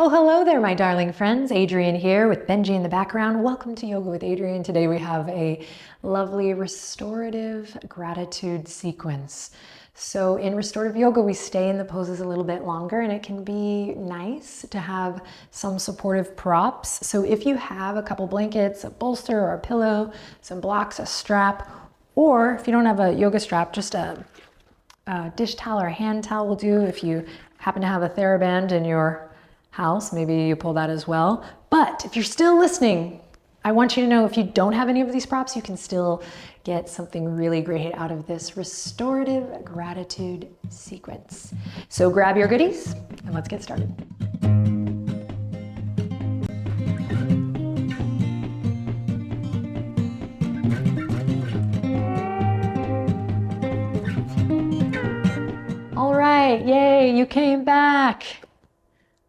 Oh, hello there, my darling friends. Adrienne here with Benji in the background. Welcome to Yoga with Adrienne. Today we have a lovely restorative gratitude sequence. So in restorative yoga, we stay in the poses a little bit longer, and it can be nice to have some supportive props. So if you have a couple blankets, a bolster or a pillow, some blocks, a strap, or if you don't have a yoga strap, just a dish towel or a hand towel will do. If you happen to have a TheraBand in your house, maybe you pull that as well. But if you're still listening, I want you to know if you don't have any of these props, you can still get something really great out of this restorative gratitude sequence. So grab your goodies and let's get started. All right, yay, you came back.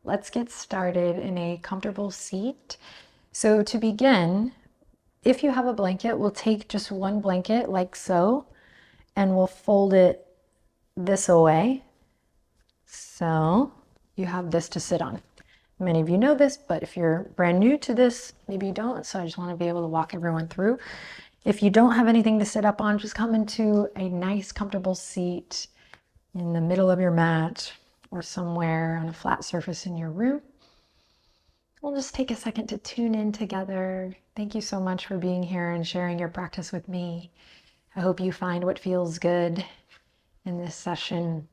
Let's get started in a comfortable seat. So to begin, if you have a blanket, we'll take just one blanket like so, and we'll fold it this away. So you have this to sit on. Many of you know this, but if you're brand new to this, maybe you don't. So I just want to be able to walk everyone through. If you don't have anything to sit up on, just come into a nice, comfortable seat in the middle of your mat or somewhere on a flat surface in your room. We'll just take a second to tune in together. Thank you so much for being here and sharing your practice with me. I hope you find what feels good in this session.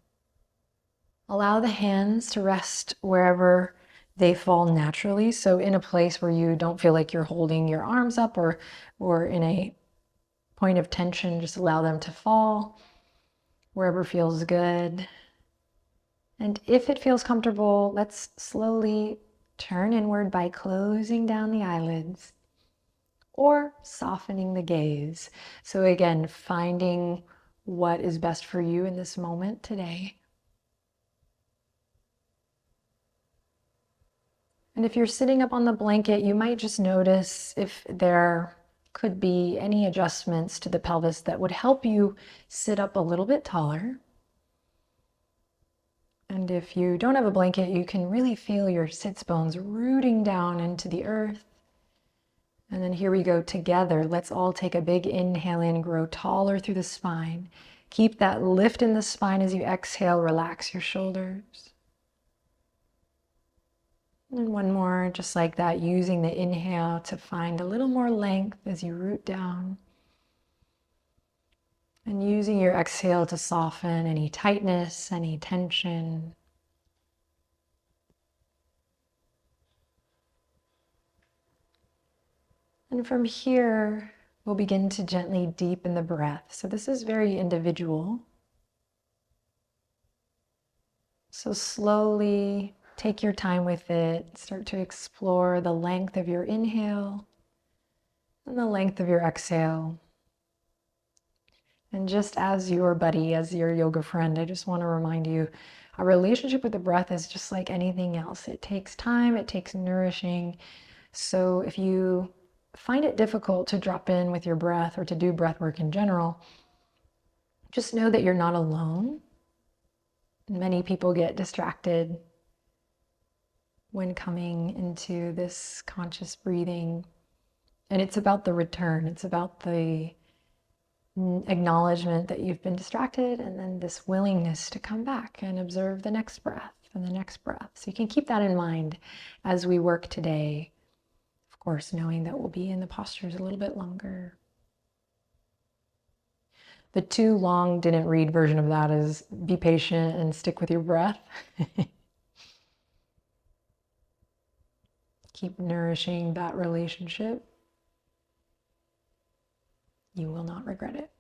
Allow the hands to rest wherever they fall naturally. So in a place where you don't feel like you're holding your arms up or in a point of tension, just allow them to fall wherever feels good. And if it feels comfortable, let's slowly turn inward by closing down the eyelids or softening the gaze. So again, finding what is best for you in this moment today. And if you're sitting up on the blanket, you might just notice if there could be any adjustments to the pelvis that would help you sit up a little bit taller. And if you don't have a blanket, you can really feel your sits bones rooting down into the earth. And then here we go together. Let's all take a big inhale in, grow taller through the spine. Keep that lift in the spine as you exhale, relax your shoulders. And one more, just like that, using the inhale to find a little more length as you root down. And using your exhale to soften any tightness, any tension. And from here, we'll begin to gently deepen the breath. So this is very individual. So slowly take your time with it. Start to explore the length of your inhale and the length of your exhale. And just as your buddy, as your yoga friend, I just want to remind you, our relationship with the breath is just like anything else. It takes time, it takes nourishing. So if you find it difficult to drop in with your breath or to do breath work in general, just know that you're not alone. Many people get distracted when coming into this conscious breathing. And it's about the return. It's about the acknowledgement that you've been distracted, and then this willingness to come back and observe the next breath and the next breath. So you can keep that in mind as we work today. Of course, knowing that we'll be in the postures a little bit longer. The too long didn't read version of that is be patient and stick with your breath. Keep nourishing that relationship. You will not regret it.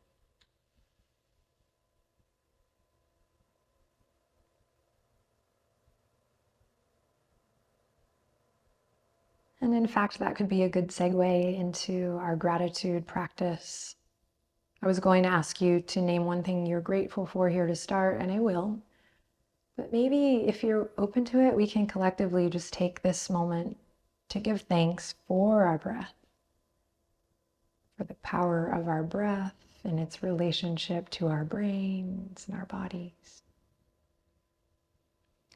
And in fact, that could be a good segue into our gratitude practice. I was going to ask you to name one thing you're grateful for here to start, and I will. But maybe if you're open to it, we can collectively just take this moment to give thanks for our breath, for the power of our breath and its relationship to our brains and our bodies,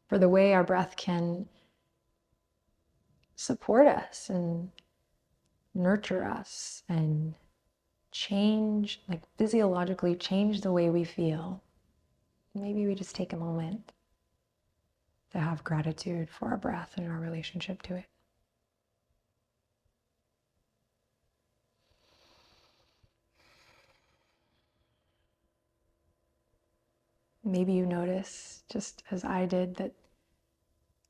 for the way our breath can support us and nurture us and change, like physiologically change the way we feel. Maybe we just take a moment to have gratitude for our breath and our relationship to it. Maybe you notice, just as I did, that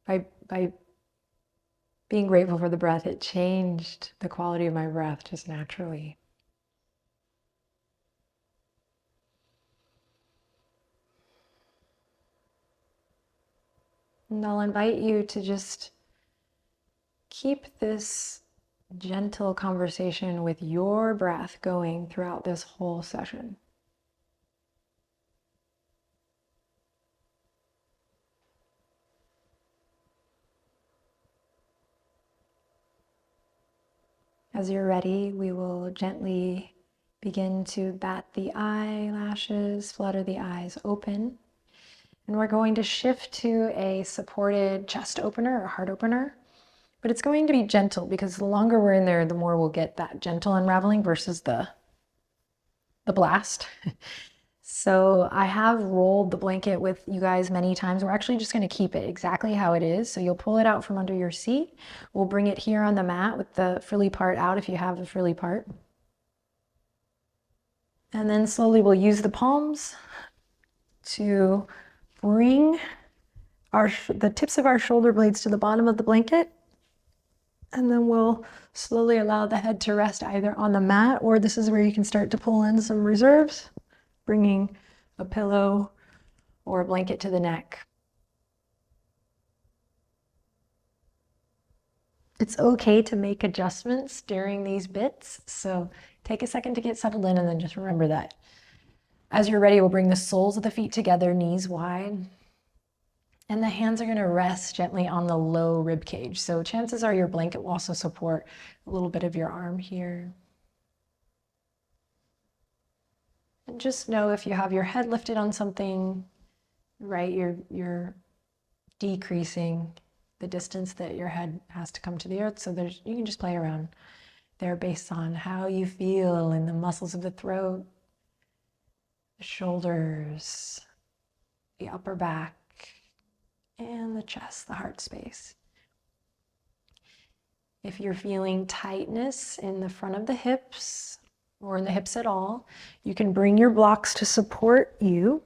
by being grateful for the breath, it changed the quality of my breath just naturally. And I'll invite you to just keep this gentle conversation with your breath going throughout this whole session. As you're ready, we will gently begin to bat the eyelashes, flutter the eyes open. And we're going to shift to a supported chest opener or heart opener. But it's going to be gentle because the longer we're in there, the more we'll get that gentle unraveling versus the blast. So I have rolled the blanket with you guys many times. We're actually just going to keep it exactly how it is. So you'll pull it out from under your seat. We'll bring it here on the mat with the frilly part out if you have the frilly part. And then slowly we'll use the palms to bring the tips of our shoulder blades to the bottom of the blanket. And then we'll slowly allow the head to rest either on the mat, or this is where you can start to pull in some reserves, bringing a pillow or a blanket to the neck. It's okay to make adjustments during these bits, so take a second to get settled in and then just remember that. As you're ready, we'll bring the soles of the feet together, knees wide. And the hands are going to rest gently on the low rib cage. So chances are your blanket will also support a little bit of your arm here. And just know if you have your head lifted on something, right, you're decreasing the distance that your head has to come to the earth. So you can just play around there based on how you feel in the muscles of the throat, the shoulders, the upper back, and the chest, the heart space. If you're feeling tightness in the front of the hips or in the hips at all, you can bring your blocks to support you.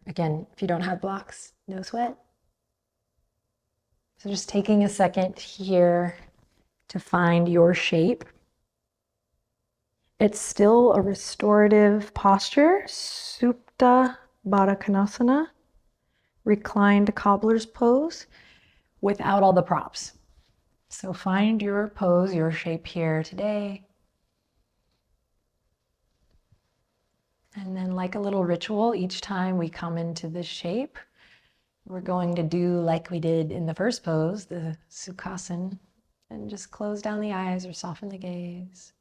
Again, if you don't have blocks, no sweat. So just taking a second here to find your shape. It's still a restorative posture, Supta Baddha Konasana, reclined cobbler's pose, without all the props. So find your pose, your shape here today. And then like a little ritual, each time we come into this shape, we're going to do like we did in the first pose, the Sukhasana, and just close down the eyes or soften the gaze.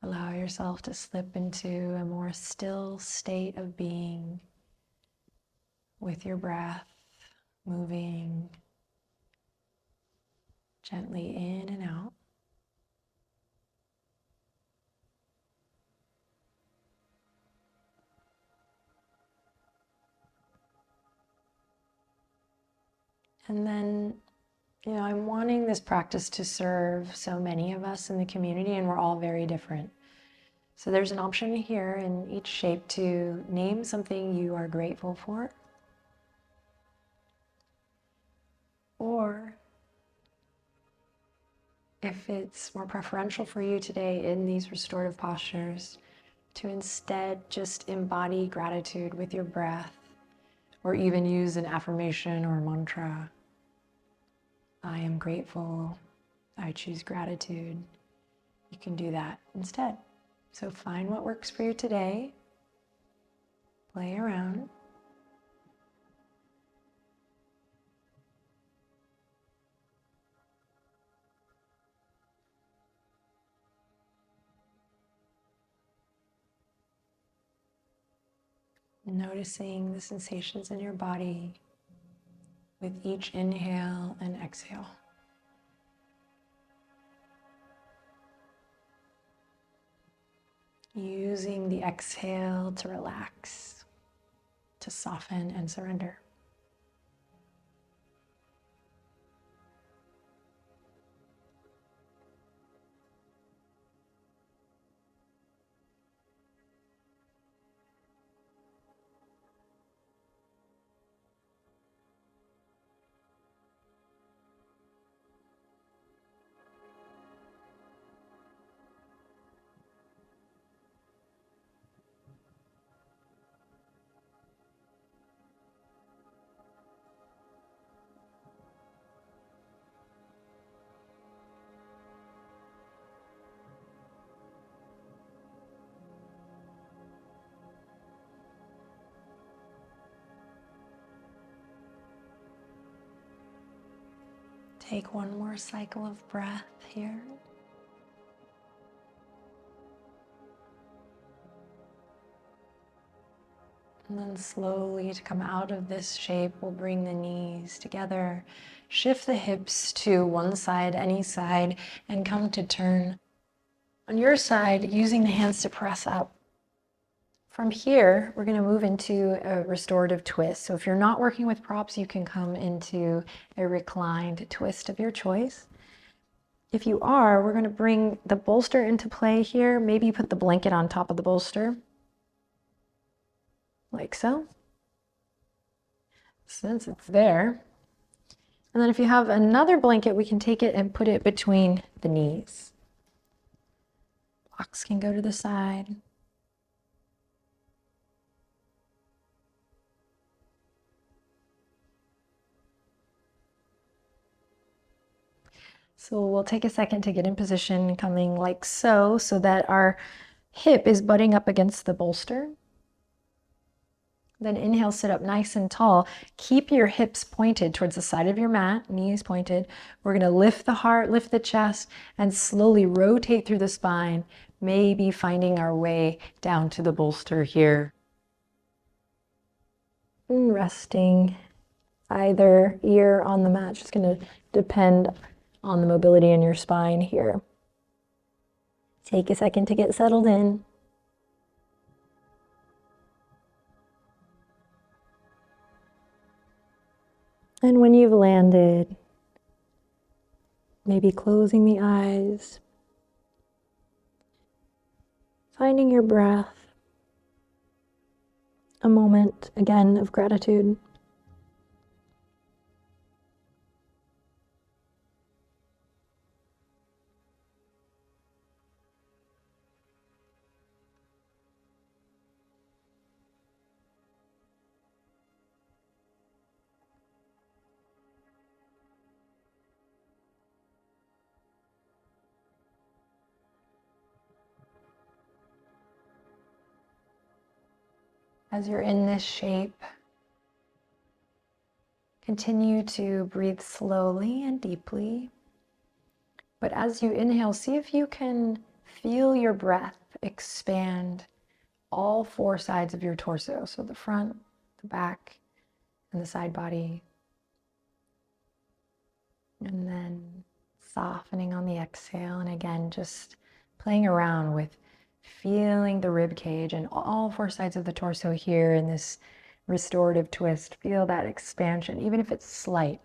Allow yourself to slip into a more still state of being with your breath moving gently in and out. And then, I'm wanting this practice to serve so many of us in the community, and we're all very different. So there's an option here in each shape to name something you are grateful for. Or if it's more preferential for you today in these restorative postures, to instead just embody gratitude with your breath, or even use an affirmation or a mantra. I am grateful. I choose gratitude. You can do that instead. So find what works for you today. Play around. Noticing the sensations in your body. with each inhale and exhale. Using the exhale to relax, to soften and surrender. Take one more cycle of breath here. And then slowly to come out of this shape, we'll bring the knees together, shift the hips to one side, any side, and come to turn on your side using the hands to press up. From here, we're going to move into a restorative twist. So if you're not working with props, you can come into a reclined twist of your choice. If you are, we're going to bring the bolster into play here. Maybe put the blanket on top of the bolster, like so, since it's there. And then if you have another blanket, we can take it and put it between the knees. Blocks can go to the side. So we'll take a second to get in position, coming like so, so that our hip is butting up against the bolster. Then inhale, sit up nice and tall. Keep your hips pointed towards the side of your mat, knees pointed. We're going to lift the heart, lift the chest, and slowly rotate through the spine, maybe finding our way down to the bolster here. And resting either ear on the mat, just going to depend on the mobility in your spine here. Take a second to get settled in. And when you've landed, maybe closing the eyes, finding your breath, a moment again of gratitude. As you're in this shape, continue to breathe slowly and deeply. But as you inhale, see if you can feel your breath expand all four sides of your torso. So the front, the back, and the side body. And then softening on the exhale. And again, just playing around with feeling the rib cage and all four sides of the torso here in this restorative twist. Feel that expansion, even if it's slight,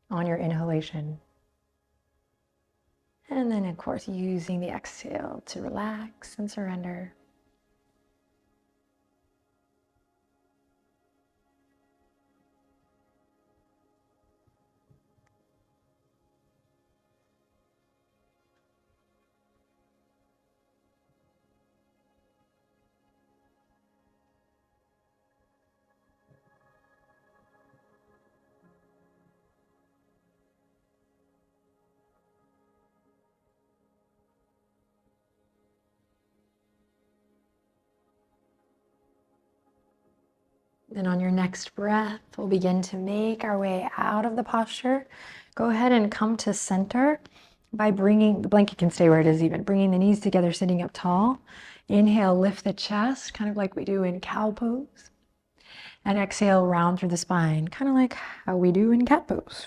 on your inhalation. And then, of course, using the exhale to relax and surrender. Then on your next breath, we'll begin to make our way out of the posture. Go ahead and come to center by bringing, the blanket can stay where it is even, bringing the knees together, sitting up tall. Inhale, lift the chest, kind of like we do in cow pose. And exhale, round through the spine, kind of like how we do in cat pose.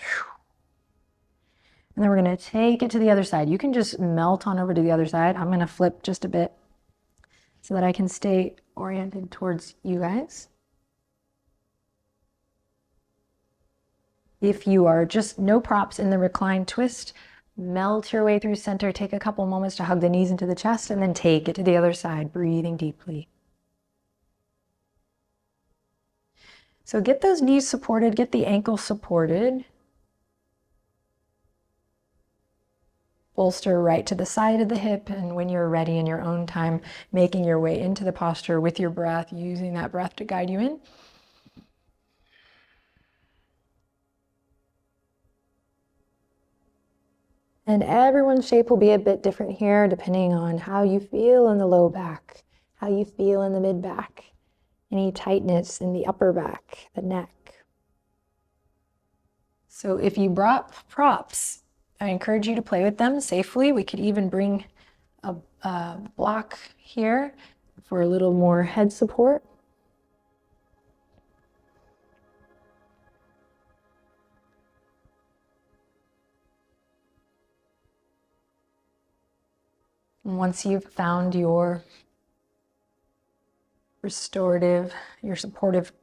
And then we're gonna take it to the other side. You can just melt on over to the other side. I'm gonna flip just a bit so that I can stay oriented towards you guys. If you are just no props in the reclined twist, melt your way through center. Take a couple moments to hug the knees into the chest and then take it to the other side, breathing deeply. So get those knees supported, get the ankles supported. Bolster right to the side of the hip, and when you're ready in your own time, making your way into the posture with your breath, using that breath to guide you in. And everyone's shape will be a bit different here depending on how you feel in the low back, how you feel in the mid back, any tightness in the upper back, the neck. So if you brought props, I encourage you to play with them safely. We could even bring a block here for a little more head support. And once you've found your restorative, your supportive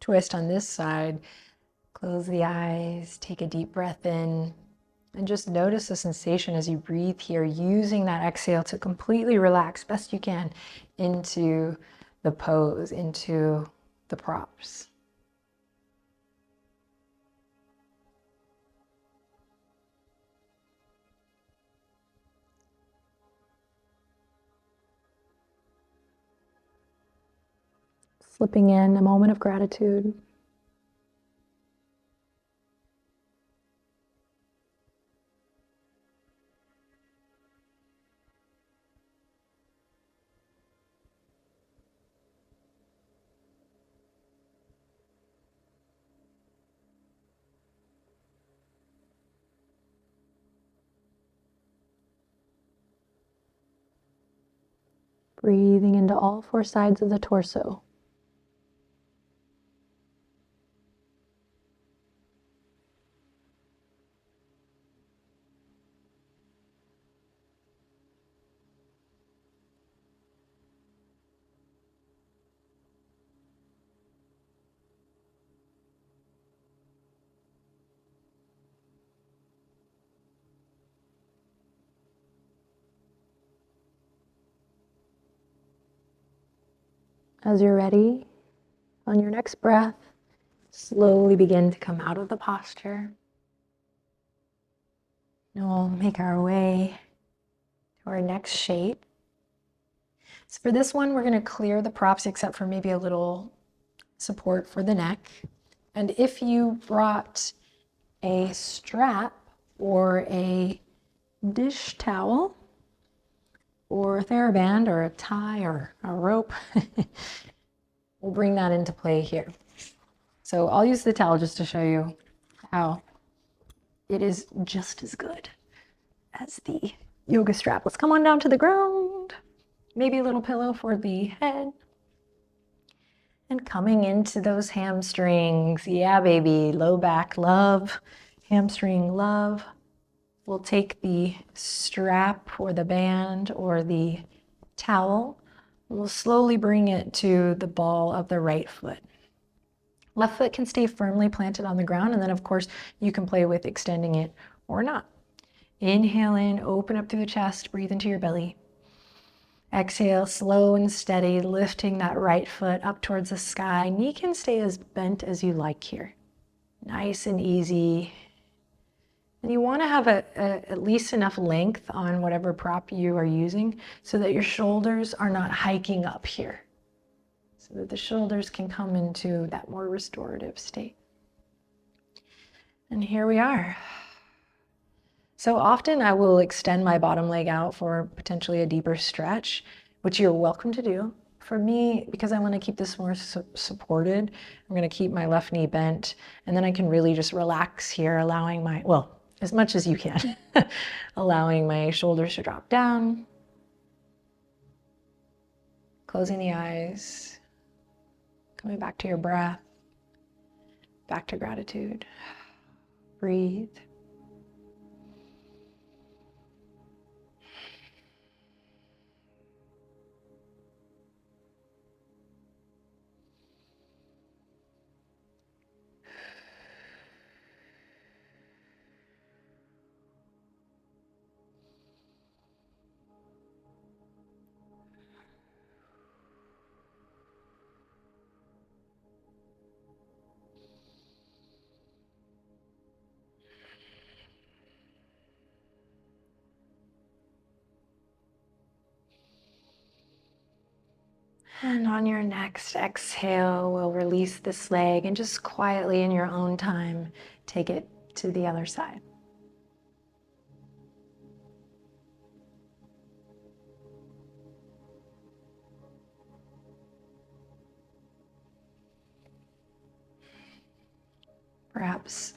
twist on this side, close the eyes, take a deep breath in, and just notice the sensation as you breathe here, using that exhale to completely relax best you can into the pose, into the props. Slipping in a moment of gratitude. Breathing into all four sides of the torso. As you're ready, on your next breath, slowly begin to come out of the posture. And we'll make our way to our next shape. So for this one, we're going to clear the props except for maybe a little support for the neck. And if you brought a strap or a dish towel or a TheraBand or a tie or a rope, we'll bring that into play here. So I'll use the towel just to show you how it is just as good as the yoga strap. Let's come on down to the ground. Maybe a little pillow for the head. And coming into those hamstrings. Yeah, baby. Low back love. Hamstring love. We'll take the strap or the band or the towel. We'll slowly bring it to the ball of the right foot. Left foot can stay firmly planted on the ground, and then of course you can play with extending it or not. Inhale in, open up through the chest, breathe into your belly. Exhale, slow and steady, lifting that right foot up towards the sky. Knee can stay as bent as you like here. Nice and easy. And you want to have at least enough length on whatever prop you are using so that your shoulders are not hiking up here. So that the shoulders can come into that more restorative state. And here we are. So often I will extend my bottom leg out for potentially a deeper stretch, which you're welcome to do. For me, because I want to keep this more supported, I'm going to keep my left knee bent, and then I can really just relax here, allowing my, well, as much as you can, allowing my shoulders to drop down, closing the eyes, Coming back to your breath, back to gratitude. Breathe. And on your next exhale, we'll release this leg and just quietly in your own time, take it to the other side. Perhaps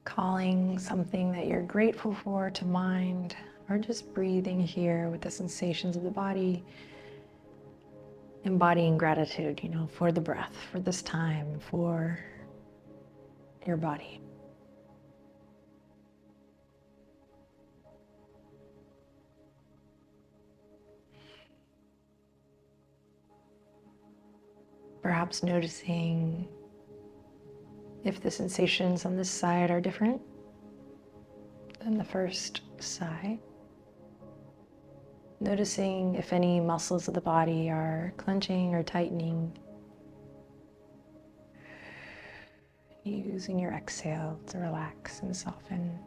calling something that you're grateful for to mind, or just breathing here with the sensations of the body, embodying gratitude, for the breath, for this time, for your body. Perhaps noticing if the sensations on this side are different than the first side. Noticing if any muscles of the body are clenching or tightening. Using your exhale to relax and soften.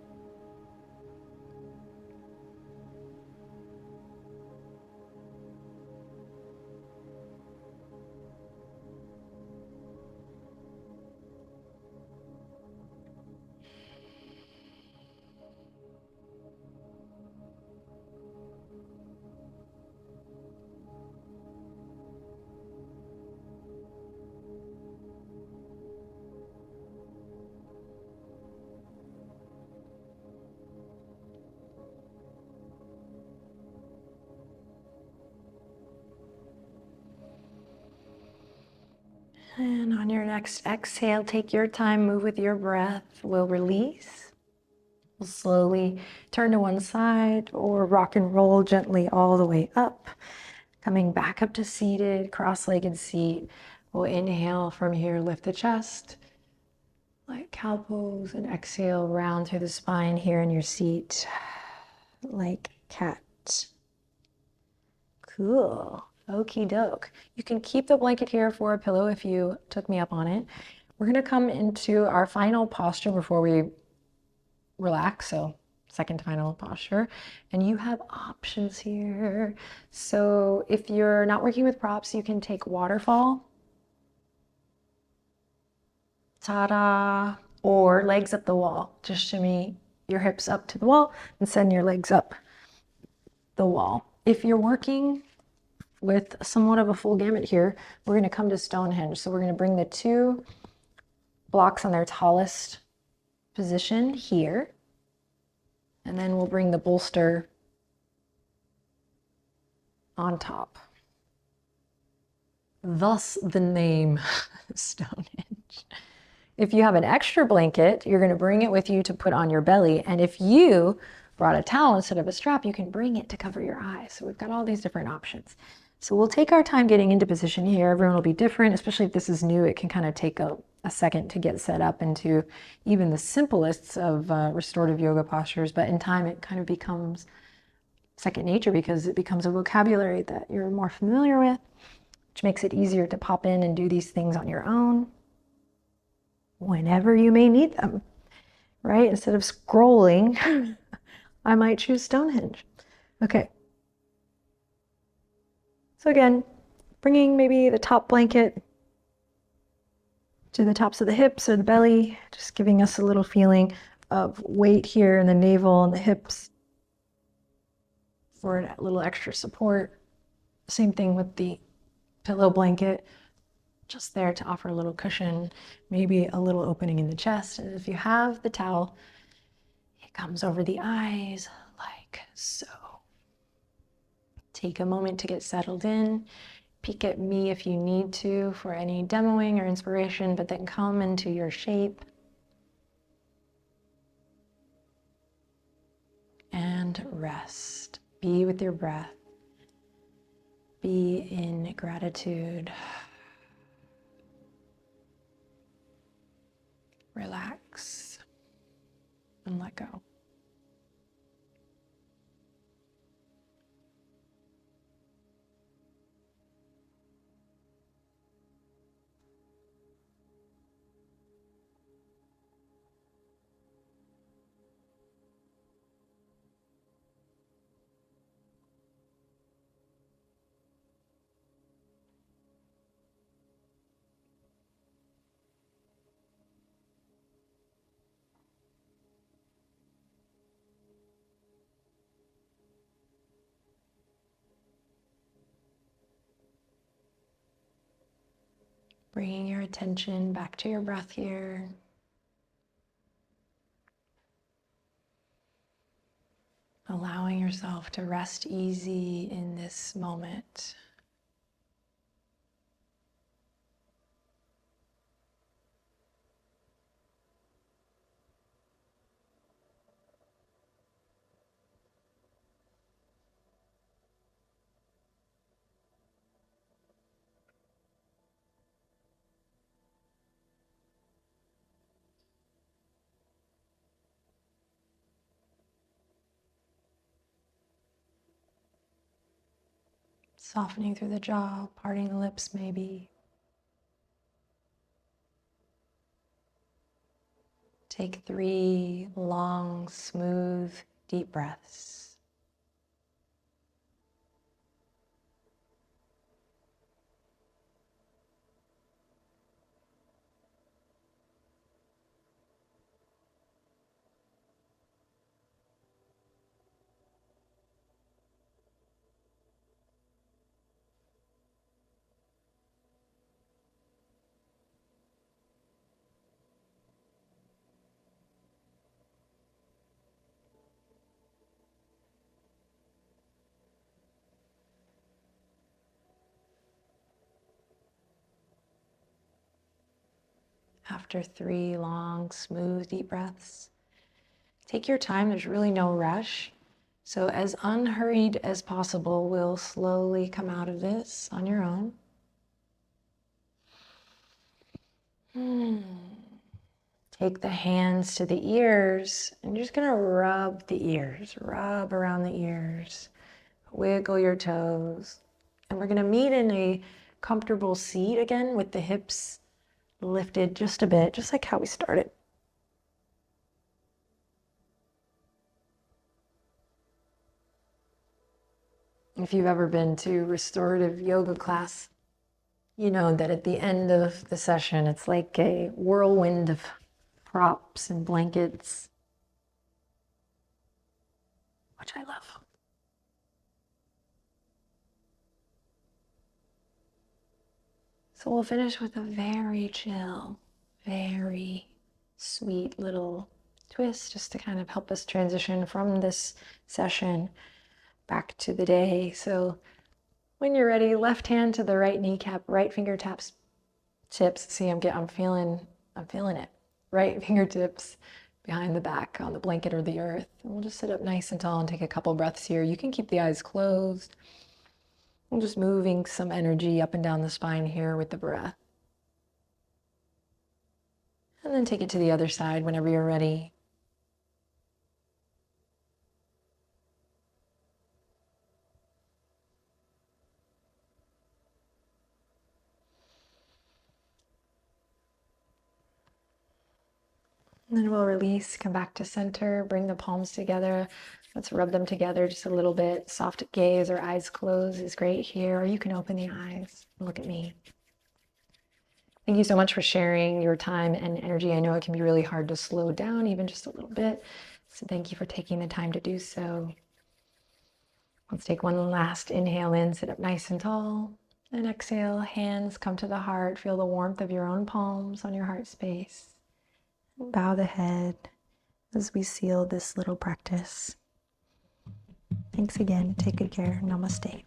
And on your next exhale, take your time, move with your breath. We'll release. We'll slowly turn to one side or rock and roll gently all the way up. Coming back up to seated, cross-legged seat. We'll inhale from here, lift the chest, like cow pose, and exhale, round through the spine here in your seat, like cat. Cool. Okie doke. You can keep the blanket here for a pillow if you took me up on it. We're going to come into our final posture before we relax. So second to final posture. And you have options here. So if you're not working with props, you can take waterfall. Ta-da. Or legs up the wall. Just shimmy your hips up to the wall and send your legs up the wall. If you're working with somewhat of a full gamut here, we're going to come to Stonehenge. So we're going to bring the two blocks on their tallest position here. And then we'll bring the bolster on top. Thus the name Stonehenge. If you have an extra blanket, you're going to bring it with you to put on your belly. And if you brought a towel instead of a strap, you can bring it to cover your eyes. So we've got all these different options. So we'll take our time getting into position here. Everyone will be different, especially if this is new. It can kind of take a second to get set up into even the simplest of restorative yoga postures. But in time, it kind of becomes second nature because it becomes a vocabulary that you're more familiar with, which makes it easier to pop in and do these things on your own whenever you may need them, right? Instead of scrolling, I might choose Stonehenge. Okay. So again, bringing maybe the top blanket to the tops of the hips or the belly, just giving us a little feeling of weight here in the navel and the hips for a little extra support. Same thing with the pillow blanket, just there to offer a little cushion, maybe a little opening in the chest. And if you have the towel, it comes over the eyes like so. Take a moment to get settled in. Peek at me if you need to for any demoing or inspiration, but then come into your shape. And rest. Be with your breath. Be in gratitude. Relax and let go. Bringing your attention back to your breath here. Allowing yourself to rest easy in this moment. Softening through the jaw, parting the lips maybe. Take 3 long, smooth, deep breaths. After 3 long, smooth, deep breaths, take your time. There's really no rush. So as unhurried as possible, we'll slowly come out of this on your own. Take the hands to the ears and you're just gonna rub the ears, rub around the ears, wiggle your toes. And we're gonna meet in a comfortable seat again with the hips lifted just a bit, just like how we started. If you've ever been to restorative yoga class, you know that at the end of the session, it's like a whirlwind of props and blankets, which I love. So we'll finish with a very chill, very sweet little twist just to kind of help us transition from this session back to the day. So when you're ready, left hand to the right kneecap, right fingertips, see I'm feeling it. Right fingertips behind the back on the blanket or the earth. And we'll just sit up nice and tall and take a couple breaths here. You can keep the eyes closed. I'm just moving some energy up and down the spine here with the breath. And then take it to the other side whenever you're ready. And then we'll release, come back to center, bring the palms together. Let's rub them together just a little bit. Soft gaze or eyes closed is great here, or you can open the eyes and look at me. Thank you so much for sharing your time and energy. I know it can be really hard to slow down even just a little bit. So thank you for taking the time to do so. Let's take one last inhale in, sit up nice and tall. And exhale, hands come to the heart. Feel the warmth of your own palms on your heart space. Bow the head as we seal this little practice. Thanks again. Take good care. Namaste.